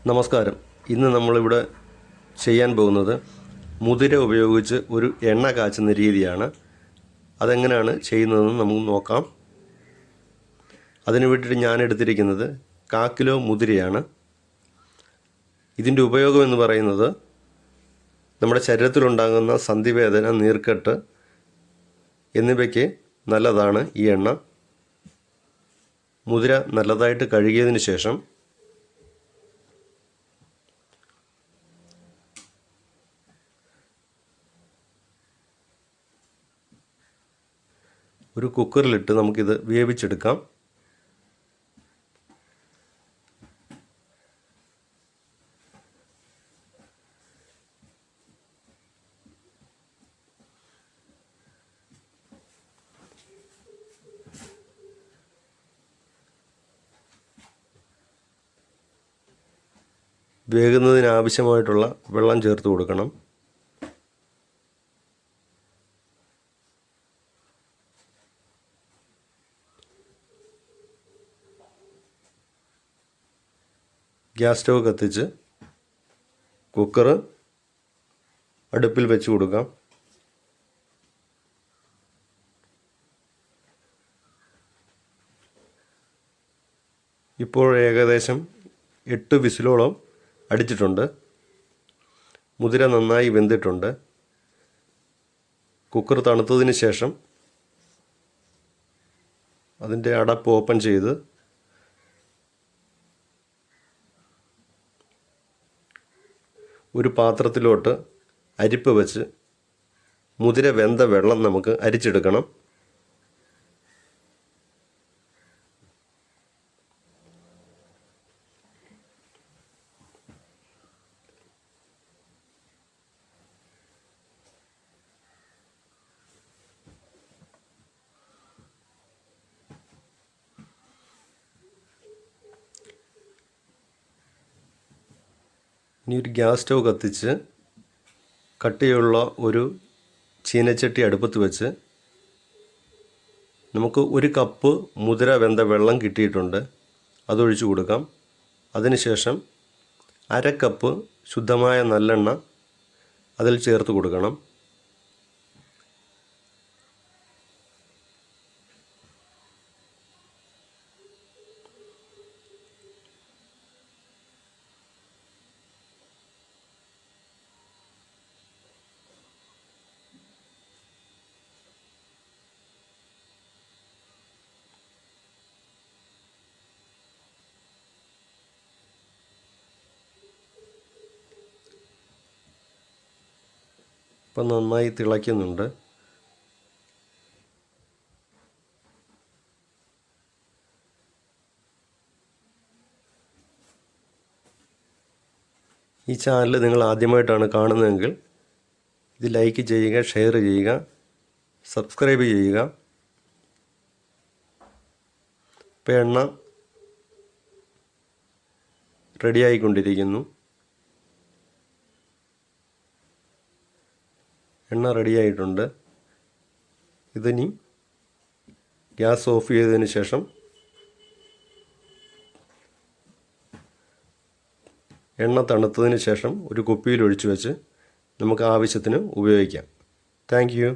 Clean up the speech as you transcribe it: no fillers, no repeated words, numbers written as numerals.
നമസ്കാരം. ഇന്ന് നമ്മളിവിടെ ചെയ്യാൻ പോകുന്നത് മുതിര ഉപയോഗിച്ച് ഒരു എണ്ണ കാച്ചുന്ന രീതിയാണ്. അതെങ്ങനെയാണ് ചെയ്യുന്നതെന്ന് നമുക്ക് നോക്കാം. അതിന് വേണ്ടിയിട്ട് ഞാൻ എടുത്തിരിക്കുന്നത് 1/4 കിലോ മുതിരയാണ്. ഇതിൻ്റെ ഉപയോഗം എന്ന് പറയുന്നത് നമ്മുടെ ശരീരത്തിലുണ്ടാകുന്ന സന്ധിവേദന, നീർക്കെട്ട് എന്നിവയ്ക്ക് നല്ലതാണ് ഈ എണ്ണ. മുതിര നല്ലതായിട്ട് കഴുകിയതിന് ശേഷം ഒരു കുക്കറിലിട്ട് നമുക്കിത് വേവിച്ചെടുക്കാം. വേകുന്നതിനാവശ്യമായിട്ടുള്ള വെള്ളം ചേർത്ത് കൊടുക്കണം. ഗ്യാസ് സ്റ്റവ് കത്തിച്ച് കുക്കർ അടുപ്പിൽ വെച്ച് കൊടുക്കാം. ഇപ്പോൾ ഏകദേശം 8 വിസിലോളം അടിച്ചിട്ടുണ്ട്. മുതിര നന്നായി വെന്തിട്ടുണ്ട്. കുക്കർ തണുത്തതിന് ശേഷം അതിൻ്റെ അടപ്പ് ഓപ്പൺ ചെയ്ത് ഒരു പാത്രത്തിലോട്ട് അരിപ്പ് വെച്ച് മുതിര വെന്ത വെള്ളം നമുക്ക് അരിച്ചെടുക്കണം. ഇനി ഒരു ഗ്യാസ് സ്റ്റവ് കത്തിച്ച് കട്ടിയുള്ള ഒരു ചീനച്ചട്ടി അടുപ്പത്ത് വെച്ച് നമുക്ക് 1 കപ്പ് മുതിര വെന്ത വെള്ളം കിട്ടിയിട്ടുണ്ട്. അതൊഴിച്ച് കൊടുക്കാം. അതിനുശേഷം 1/2 കപ്പ് ശുദ്ധമായ നല്ലെണ്ണ അതിൽ ചേർത്ത് കൊടുക്കണം. ഇപ്പം നന്നായി തിളയ്ക്കുന്നുണ്ട്. ഈ ചാനൽ നിങ്ങൾ ആദ്യമായിട്ടാണ് കാണുന്നതെങ്കിൽ ഇത് ലൈക്ക് ചെയ്യുക, ഷെയർ ചെയ്യുക, സബ്സ്ക്രൈബ് ചെയ്യുക. ഇപ്പം എണ്ണ റെഡിയായിക്കൊണ്ടിരിക്കുന്നു. എണ്ണ റെഡിയായിട്ടുണ്ട്. ഇതിനി ഗ്യാസ് ഓഫ് ചെയ്തതിന് ശേഷം എണ്ണ തണുത്തതിന് ശേഷം ഒരു കുപ്പിയിൽ ഒഴിച്ചു വെച്ച് നമുക്ക് ആവശ്യത്തിന് ഉപയോഗിക്കാം. Thank you.